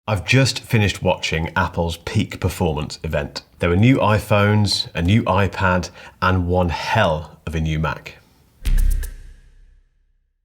I've just finished watching Apple's peak performance event. There were new iPhones, a new iPad, and one hell of a new Mac.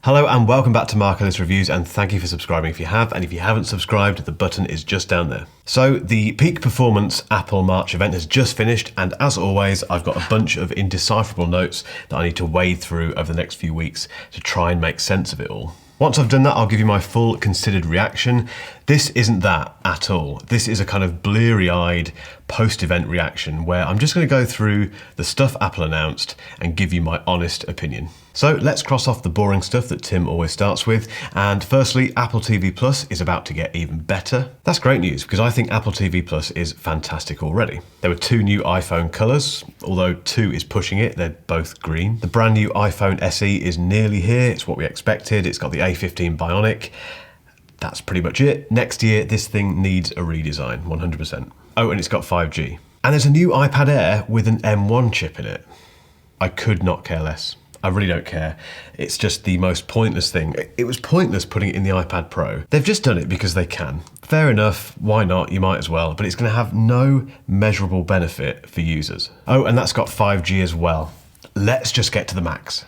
Hello and welcome back to Mark Ellis Reviews, and thank you for subscribing if you have, and if you haven't subscribed, the button is just down there. So the peak performance Apple March event has just finished, and as always, I've got a bunch of indecipherable notes that I need to wade through over the next few weeks to try and make sense of it all. Once I've done that, I'll give you my full considered reaction. This isn't that at all. This is a kind of bleary-eyed post-event reaction where I'm just going to go through the stuff Apple announced and give you my honest opinion. So let's cross off the boring stuff that Tim always starts with. And firstly, Apple TV Plus is about to get even better. That's great news because I think Apple TV Plus is fantastic already. There were two new iPhone colours, although 2 is pushing it, they're both green. The brand new iPhone SE is nearly here, it's what we expected. It's got the A15 Bionic. That's pretty much it. Next year, this thing needs a redesign, 100%. Oh, and it's got 5G. And there's a new iPad Air with an M1 chip in it. I could not care less. I really don't care. It's just the most pointless thing. It was pointless putting it in the iPad Pro. They've just done it because they can. Fair enough, why not? You might as well, but it's going to have no measurable benefit for users. Oh, and that's got 5G as well. Let's just get to the Macs.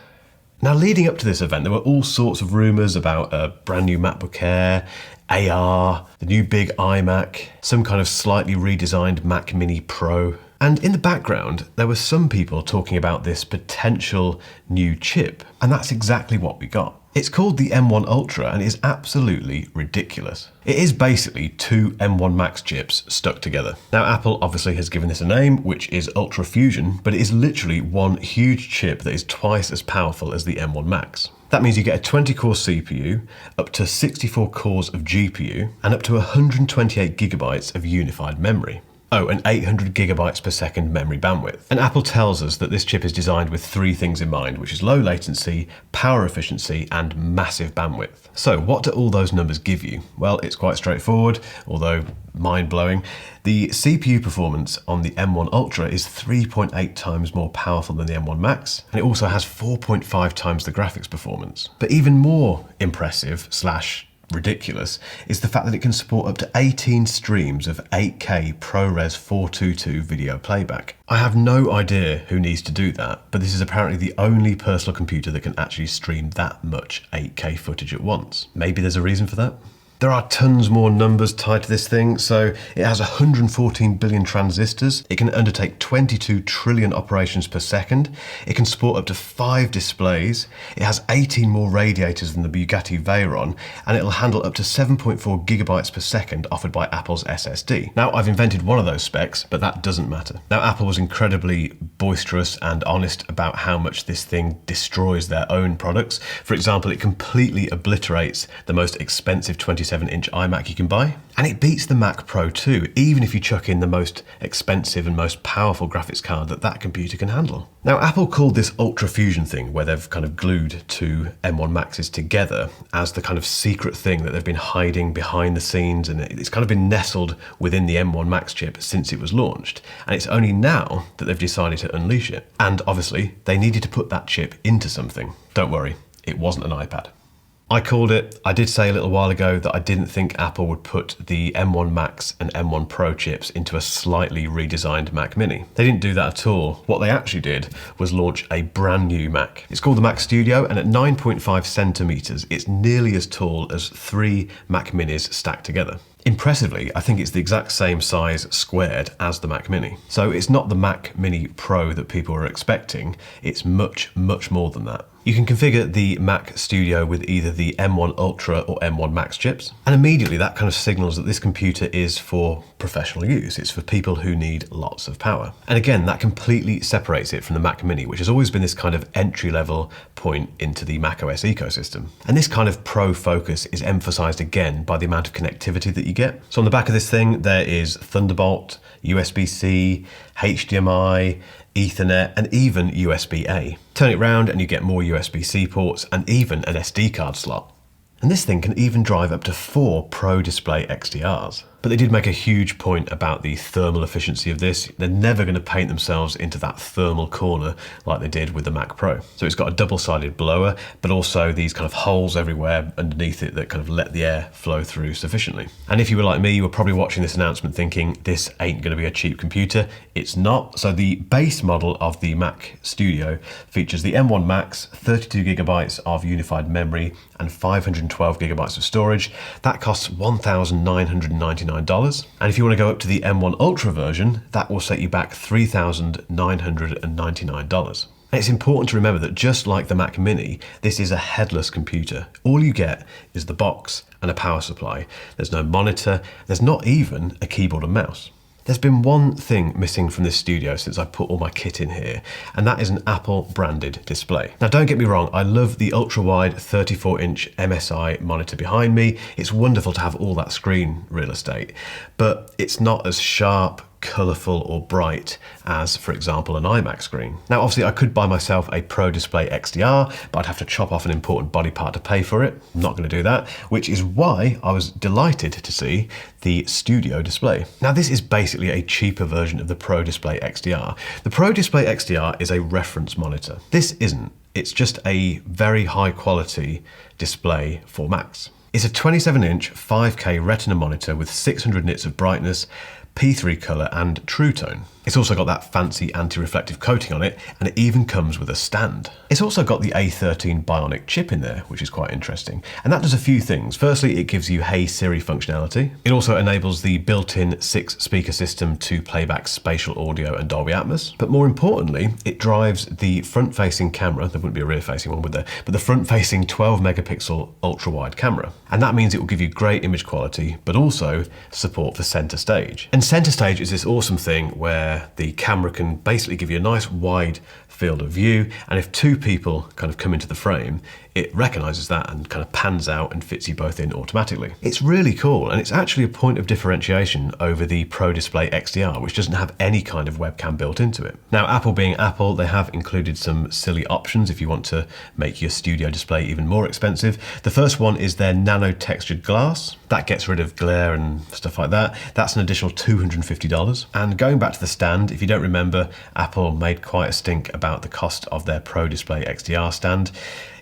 Now, leading up to this event, there were all sorts of rumours about a brand new MacBook Air, AR, the new big iMac, some kind of slightly redesigned Mac Mini Pro. And in the background, there were some people talking about this potential new chip, and that's exactly what we got. It's called the M1 Ultra and is absolutely ridiculous. It is basically two M1 Max chips stuck together. Now, Apple obviously has given this a name, which is Ultra Fusion, but it is literally one huge chip that is twice as powerful as the M1 Max. That means you get a 20-core CPU, up to 64 cores of GPU, and up to 128 gigabytes of unified memory. Oh, and 800 gigabytes per second memory bandwidth. And Apple tells us that this chip is designed with 3 things in mind, which is low latency, power efficiency, and massive bandwidth. So what do all those numbers give you? Well, it's quite straightforward, although mind-blowing. The CPU performance on the M1 Ultra is 3.8 times more powerful than the M1 Max, and it also has 4.5 times the graphics performance. But even more impressive / ridiculous is the fact that it can support up to 18 streams of 8K ProRes 422 video playback. I have no idea who needs to do that, but this is apparently the only personal computer that can actually stream that much 8K footage at once. Maybe there's a reason for that? There are tons more numbers tied to this thing. So it has 114 billion transistors. It can undertake 22 trillion operations per second. It can support up to 5 displays. It has 18 more radiators than the Bugatti Veyron, and it'll handle up to 7.4 gigabytes per second offered by Apple's SSD. Now, I've invented one of those specs, but that doesn't matter. Now, Apple was incredibly boisterous and honest about how much this thing destroys their own products. For example, it completely obliterates the most expensive 27-inch iMac you can buy. And it beats the Mac Pro too, even if you chuck in the most expensive and most powerful graphics card that computer can handle. Now, Apple called this Ultra Fusion thing, where they've kind of glued two M1 Maxes together, as the kind of secret thing that they've been hiding behind the scenes, and it's kind of been nestled within the M1 Max chip since it was launched. And it's only now that they've decided to unleash it. And obviously, they needed to put that chip into something. Don't worry, it wasn't an iPad. I called it. I did say a little while ago that I didn't think Apple would put the M1 Max and M1 Pro chips into a slightly redesigned Mac Mini. They didn't do that at all. What they actually did was launch a brand new Mac. It's called the Mac Studio, and at 9.5 centimeters, it's nearly as tall as 3 Mac Minis stacked together. Impressively, I think it's the exact same size squared as the Mac Mini. So it's not the Mac Mini Pro that people were expecting, it's much, much more than that. You can configure the Mac Studio with either the M1 Ultra or M1 Max chips, and immediately that kind of signals that this computer is for professional use. It's for people who need lots of power. And again, that completely separates it from the Mac Mini, which has always been this kind of entry-level point into the macOS ecosystem. And this kind of pro focus is emphasized again by the amount of connectivity that you get. So on the back of this thing, there is Thunderbolt, USB-C, HDMI, Ethernet, and even USB-A. Turn it round and you get more USB-C ports and even an SD card slot. And this thing can even drive up to 4 Pro Display XDRs. But they did make a huge point about the thermal efficiency of this. They're never going to paint themselves into that thermal corner like they did with the Mac Pro. So it's got a double-sided blower, but also these kind of holes everywhere underneath it that kind of let the air flow through sufficiently. And if you were like me, you were probably watching this announcement thinking this ain't going to be a cheap computer. It's not. So the base model of the Mac Studio features the M1 Max, 32 gigabytes of unified memory and 512 gigabytes of storage. That costs $1,999. And if you want to go up to the M1 Ultra version, that will set you back $3,999. And it's important to remember that just like the Mac Mini, this is a headless computer. All you get is the box and a power supply. There's no monitor, there's not even a keyboard and mouse. There's been one thing missing from this studio since I put all my kit in here, and that is an Apple branded display. Now don't get me wrong, I love the ultra-wide 34-inch MSI monitor behind me. It's wonderful to have all that screen real estate, but it's not as sharp, colourful or bright as, for example, an iMac screen. Now obviously I could buy myself a Pro Display XDR, but I'd have to chop off an important body part to pay for it. I'm not going to do that, which is why I was delighted to see the Studio display. Now this is basically a cheaper version of the Pro Display XDR. The Pro Display XDR is a reference monitor. This isn't. It's just a very high quality display for Macs. It's a 27-inch 5K Retina monitor with 600 nits of brightness, P3 colour and True Tone. It's also got that fancy anti-reflective coating on it, and it even comes with a stand. It's also got the A13 Bionic chip in there, which is quite interesting. And that does a few things. Firstly, it gives you Hey Siri functionality. It also enables the built-in 6-speaker system to playback spatial audio and Dolby Atmos. But more importantly, it drives the front-facing camera. There wouldn't be a rear-facing one, would there? But the front-facing 12-megapixel ultra-wide camera. And that means it will give you great image quality, but also support for center stage. And center stage is this awesome thing where the camera can basically give you a nice wide field of view, and if two people kind of come into the frame, it recognizes that and kind of pans out and fits you both in automatically. It's really cool, and it's actually a point of differentiation over the Pro Display XDR, which doesn't have any kind of webcam built into it. Now, Apple being Apple, they have included some silly options if you want to make your Studio display even more expensive. The first one is their nano textured glass. That gets rid of glare and stuff like that. That's an additional $250. And going back to the stand, if you don't remember, Apple made quite a stink about the cost of their Pro Display XDR stand.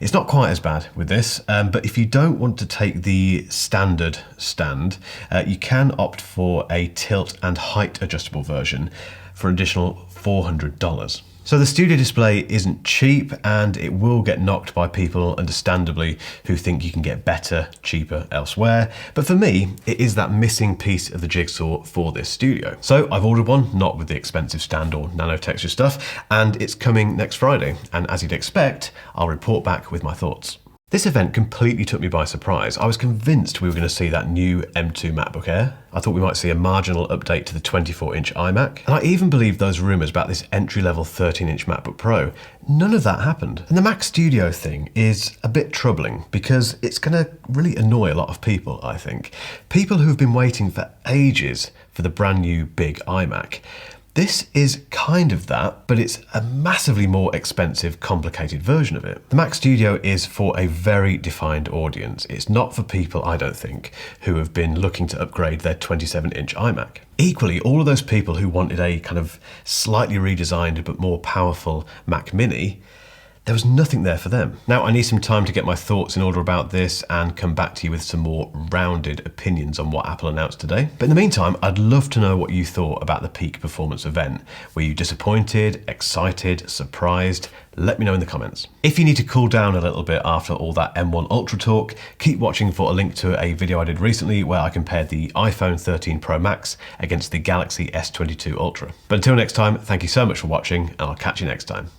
It's not quite as bad with this, but if you don't want to take the standard stand, you can opt for a tilt and height adjustable version for an additional $400. So the Studio display isn't cheap, and it will get knocked by people, understandably, who think you can get better, cheaper elsewhere. But for me, it is that missing piece of the jigsaw for this Studio. So I've ordered one, not with the expensive stand or nano texture stuff, and it's coming next Friday. And as you'd expect, I'll report back with my thoughts. This event completely took me by surprise. I was convinced we were going to see that new M2 MacBook Air. I thought we might see a marginal update to the 24-inch iMac. And I even believed those rumours about this entry-level 13-inch MacBook Pro. None of that happened. And the Mac Studio thing is a bit troubling because it's going to really annoy a lot of people, I think. People who've been waiting for ages for the brand new big iMac. This is kind of that, but it's a massively more expensive, complicated version of it. The Mac Studio is for a very defined audience. It's not for people, I don't think, who have been looking to upgrade their 27-inch iMac. Equally, all of those people who wanted a kind of slightly redesigned but more powerful Mac Mini, there was nothing there for them. Now, I need some time to get my thoughts in order about this and come back to you with some more rounded opinions on what Apple announced today. But in the meantime, I'd love to know what you thought about the Peak Performance event. Were you disappointed, excited, surprised? Let me know in the comments. If you need to cool down a little bit after all that M1 Ultra talk, keep watching for a link to a video I did recently where I compared the iPhone 13 Pro Max against the Galaxy S22 Ultra. But until next time, thank you so much for watching, and I'll catch you next time.